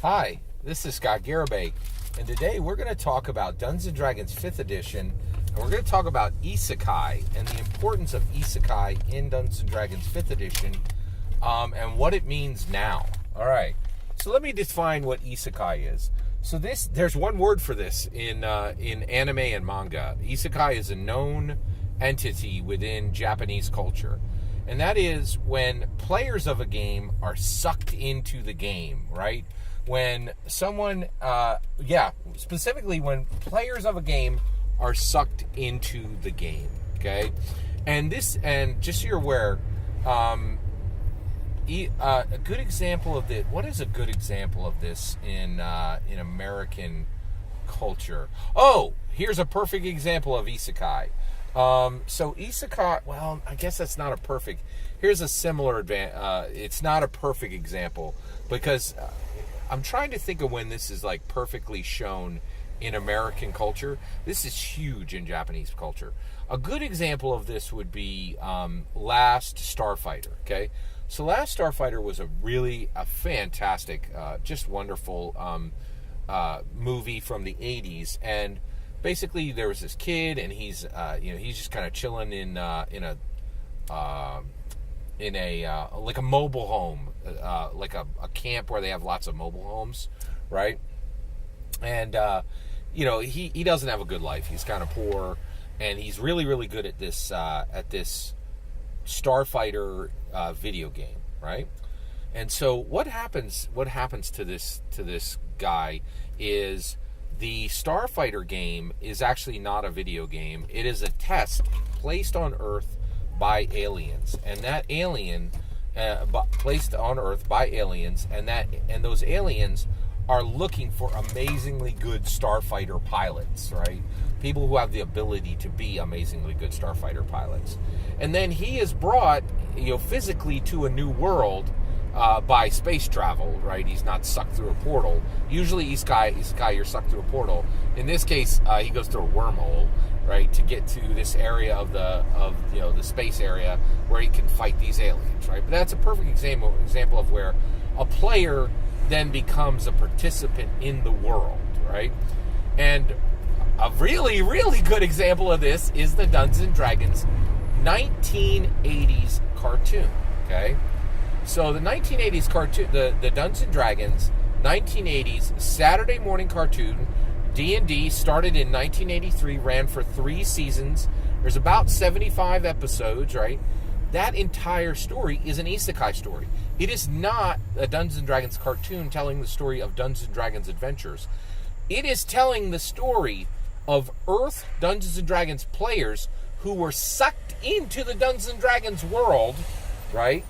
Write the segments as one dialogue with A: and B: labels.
A: Hi, this is Scott Garibay, and today we're going to talk about Dungeons & Dragons 5th Edition, and we're going to talk about Isekai and the importance of Isekai in Dungeons & Dragons 5th Edition, and what it means now. All right, so let me define what Isekai is. So there's one word for this in anime and manga. Isekai is a known entity within Japanese culture, and that is when players of a game are sucked into the game, right? When someone, specifically when players of a game are sucked into the game, okay? And just so you're aware, a good example of this, what is a good example of this in American culture? Oh, here's a perfect example of Isekai. So Isekai, well, I guess that's not a perfect, here's a similar, it's not a perfect example, because I'm trying to think of when this is like perfectly shown in American culture. This is huge in Japanese culture. A good example of this would be Last Starfighter, okay? So Last Starfighter was a fantastic, just wonderful movie from the 80s, and basically there was this kid, and he's just kind of chilling in a like a mobile home, like a camp where they have lots of mobile homes, right? And he doesn't have a good life. He's kind of poor, and he's really good at this Starfighter video game, right? And so what happens to this guy is the Starfighter game is actually not a video game. It is a test placed on Earth by aliens, and that alien placed on Earth by aliens, and those aliens are looking for amazingly good starfighter pilots, right? People who have the ability to be amazingly good starfighter pilots. And then he is brought, physically to a new world by space travel, right? He's not sucked through a portal. Usually Isekai, you're sucked through a portal. In this case, he goes through a wormhole, right, to get to this area of the space area where he can fight these aliens, right? But that's a perfect example of where a player then becomes a participant in the world, right? And a really good example of this is the Dungeons & Dragons 1980s cartoon, okay? So the 1980s cartoon, the Dungeons & Dragons 1980s Saturday morning cartoon, D&D, started in 1983, ran for 3 seasons. There's about 75 episodes, right? That entire story is an Isekai story. It is not a Dungeons & Dragons cartoon telling the story of Dungeons & Dragons adventures. It is telling the story of Earth Dungeons & Dragons players who were sucked into the Dungeons & Dragons world, right?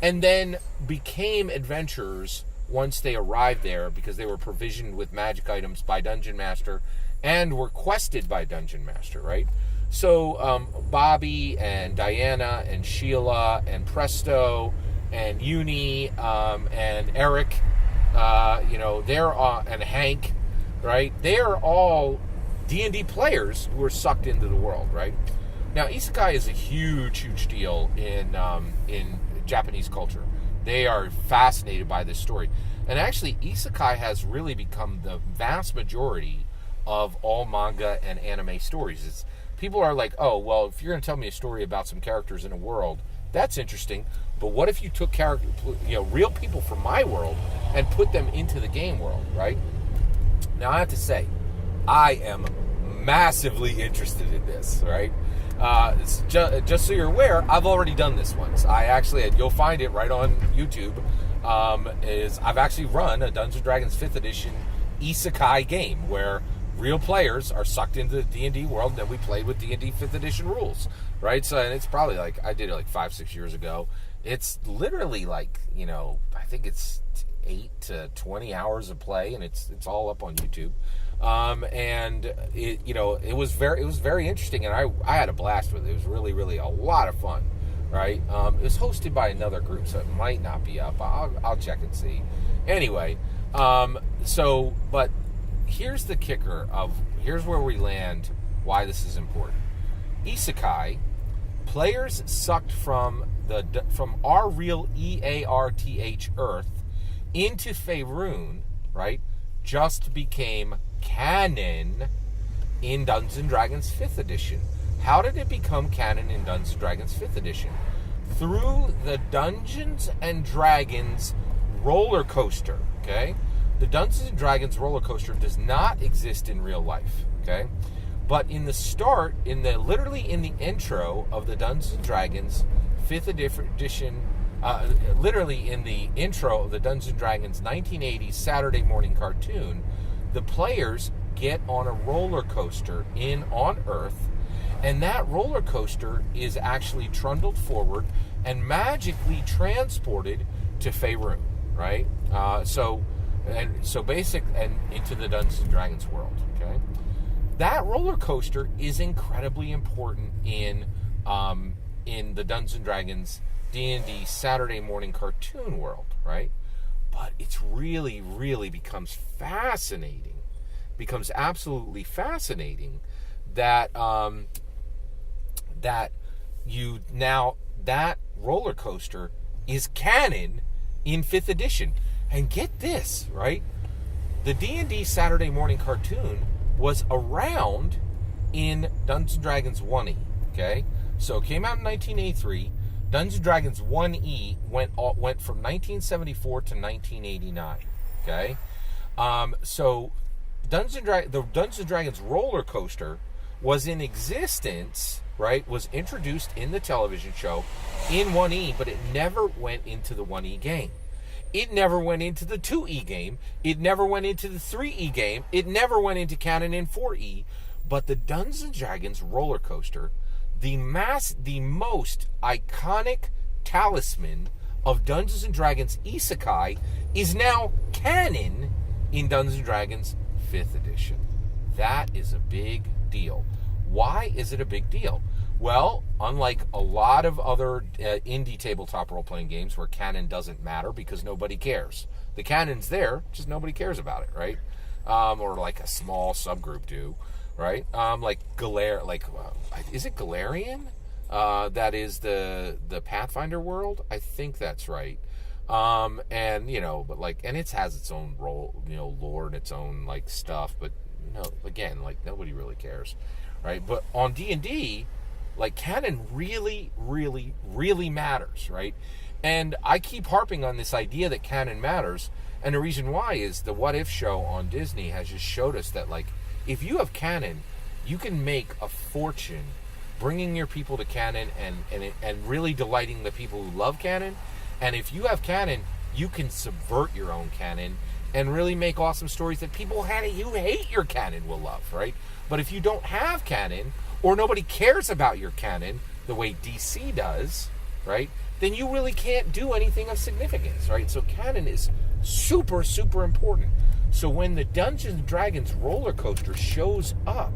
A: And then became adventurers once they arrived there, because they were provisioned with magic items by Dungeon Master and were quested by Dungeon Master, right? So Bobby and Diana and Sheila and Presto and Uni and Eric, they're and Hank, right? They are all D&D players who are sucked into the world, right? Now, Isekai is a huge deal in Japanese culture. They are fascinated by this story. And actually, Isekai has really become the vast majority of all manga and anime stories. People are like, oh, well, if you're going to tell me a story about some characters in a world, that's interesting. But what if you took real people from my world and put them into the game world, right? Now, I have to say, I am massively interested in this, right? Just so you're aware, I've already done this once. You'll find it right on YouTube. I've actually run a Dungeons & Dragons 5th Edition Isekai game where real players are sucked into the D&D world, and then we played with D&D 5th Edition rules, right? So, and it's probably I did it 5-6 years ago. It's literally I think it's 8 to 20 hours of play, and it's all up on YouTube. And it was very interesting, and I had a blast with it. It was really a lot of fun, right? It was hosted by another group, so it might not be up. I'll check and see. Anyway, but here's the kicker here's where we land, why this is important. Isekai, players sucked from our real EARTH Earth into Faerun, right, just became canon in Dungeons & Dragons 5th edition. How did it become canon in Dungeons & Dragons 5th edition? Through the Dungeons & Dragons Rollercoaster, okay? The Dungeons & Dragons Rollercoaster does not exist in real life, okay? But in the start, literally in the intro of the Dungeons & Dragons 5th edition, literally in the intro of the Dungeons & Dragons 1980 Saturday morning cartoon, the players get on a roller coaster on Earth, and that roller coaster is actually trundled forward and magically transported to Faerun, right? So into the Dungeons & Dragons world, okay? That roller coaster is incredibly important in the Dungeons & Dragons D&D Saturday morning cartoon world, right? But it's really, really becomes absolutely fascinating that that roller coaster is canon in 5th edition. And get this, right? The D&D Saturday morning cartoon was around in Dungeons & Dragons 1E, okay? So it came out in 1983. Dungeons & Dragons 1E went from 1974 to 1989, okay? So the Dungeons & Dragons roller coaster was in existence, right? Was introduced in the television show in 1E, but it never went into the 1E game. It never went into the 2E game. It never went into the 3E game. It never went into canon in 4E. But the Dungeons & Dragons roller coaster, the most iconic talisman of Dungeons & Dragons Isekai, is now canon in Dungeons & Dragons 5th edition. That is a big deal. Why is it a big deal? Well, unlike a lot of other indie tabletop role-playing games where canon doesn't matter because nobody cares. The canon's there, just nobody cares about it, right? Or like a small subgroup do, right? Is it Galarian? That is the Pathfinder world? I think that's right. And it has its own role, lore and its own like stuff, but nobody really cares, right? But on D&D, like, canon really, really, really matters, right? And I keep harping on this idea that canon matters, and the reason why is the What If show on Disney has just showed us that, like, if you have canon, you can make a fortune bringing your people to canon and really delighting the people who love canon. And if you have canon, you can subvert your own canon and really make awesome stories that people who hate your canon will love, right? But if you don't have canon, or nobody cares about your canon the way DC does, right, then you really can't do anything of significance, right? So canon is super, super important. So when the Dungeons & Dragons roller coaster shows up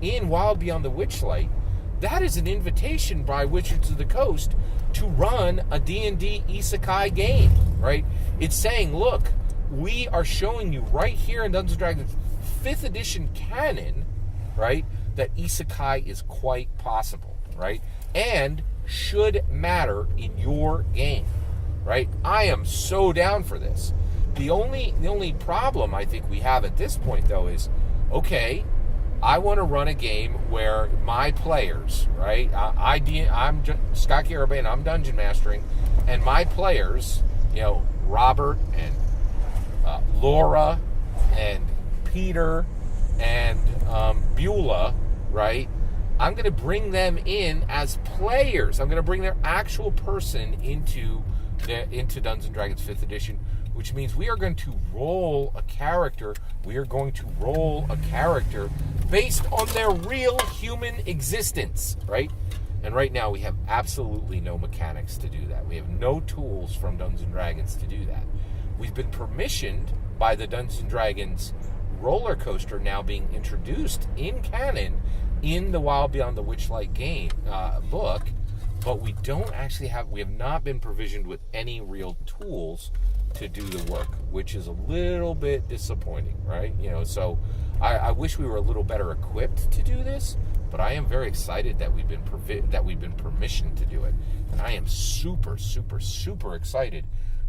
A: in Wild Beyond the Witchlight, that is an invitation by Wizards of the Coast to run a D&D Isekai game, right? It's saying, look, we are showing you right here in Dungeons & Dragons 5th edition canon, right, that Isekai is quite possible, right? And should matter in your game, right? I am so down for this. The only problem I think we have at this point, though, is, okay, I want to run a game where my players, right? I'm Scott Garibay, and I'm dungeon mastering, and my players, Robert and Laura and Peter and Beulah, right? I'm going to bring them in as players. I'm going to bring their actual person into Dungeons & Dragons 5th edition, which means we are going to roll a character. We are going to roll a character based on their real human existence, right? And right now we have absolutely no mechanics to do that. We have no tools from Dungeons & Dragons to do that. We've been permissioned by the Dungeons & Dragons roller coaster now being introduced in canon in the Wild Beyond the Witchlight game book, but we have not been provisioned with any real tools to do the work, which is a little bit disappointing, right? So I wish we were a little better equipped to do this, but I am very excited that we've been permissioned to do it, and I am super, super, super excited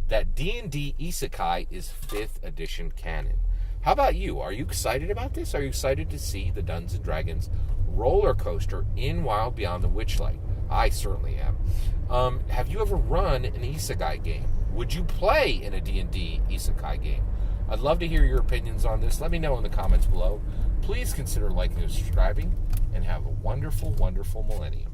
A: that D&D Isekai is 5th edition canon. How about you? Are you excited about this? Are you excited to see the Dungeons & Dragons roller coaster in Wild Beyond the Witchlight? I certainly am. Have you ever run an Isekai game? Would you play in a D&D Isekai game? I'd love to hear your opinions on this. Let me know in the comments below. Please consider liking and subscribing, and have a wonderful, wonderful millennium.